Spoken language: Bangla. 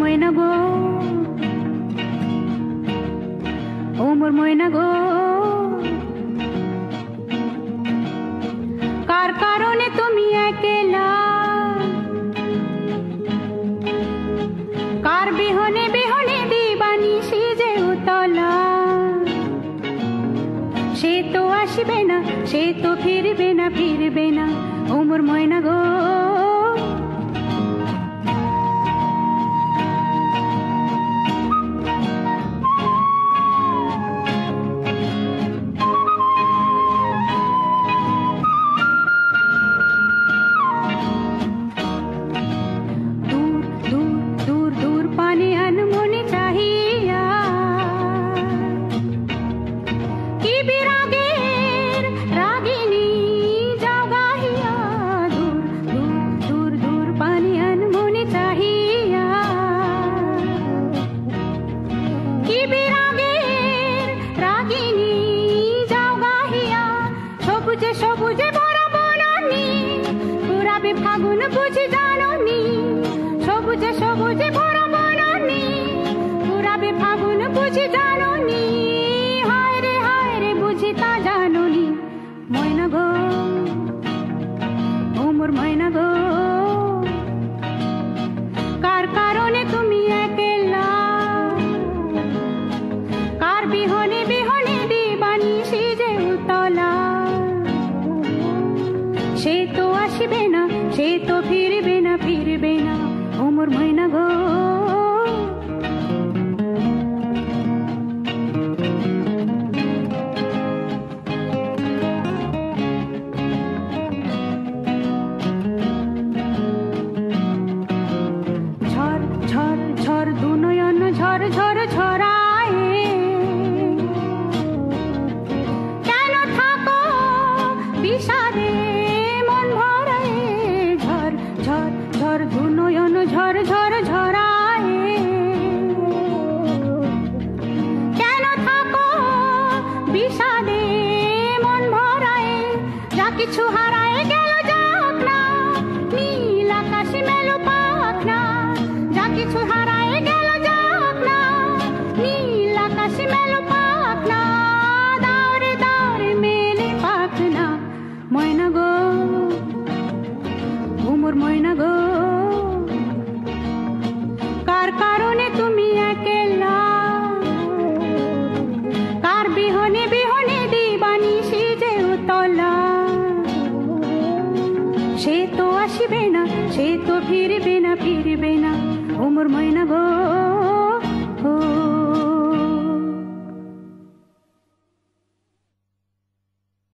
ময়না গো, ও মোর ময়না গো, কার কারণে তুমি একলা, কার বিহনে বিহনে দিবানিশি যে উতলা। সে তো আসবে না, সে তো ফিরবে না, ফিরবে না, ও মোর ময়না গো। সবুজে সবুজে ভরা বনানি পুরাবে ফাগুন বুঝি জাননি, সবুজে সবুজে ভরা বনানি পুরাবে ফাগুন বুঝি জাননি। হায় রে বুঝি তা জাননি, ময়না গো, ও মোর ময়না গো, কার কারণে তুমি একলা, কার বিহনে বিহনে দিবানিশি যে উতলা। সে তো আসবে না, সে তো ফিরবে না, ফিরবে না, ও মোর ময়না গো। ঝড় ঝড় ঝড় দু নয়ন ঝড় ঝড় ঝরায়, কেন থাকো বিষাদে মন ভরায়। ঝড় ঝড় ঝড় দু নয়ন ঝড় ঝড় ঝরায়, কেন থাকো বিষাদে মন ভরায়। যা কিছু হারায় গেল যাক না, নীল আকাশে মেলো পাখ না। যা কিছু হারায় গেল যাক না, নীল আকাশে মেলো পাখ না। দাওরে দাওরে মেলে পাখ না, ময়না গো, ও মোর ময়না গো, কার কারণে তুমি একলা, কার বিহনে বিহনে দিবানিশি যে উতলা। সে তো আসবে না, সে তো ফিরবে না, ফিরবে না, ও মোর ময়না গো।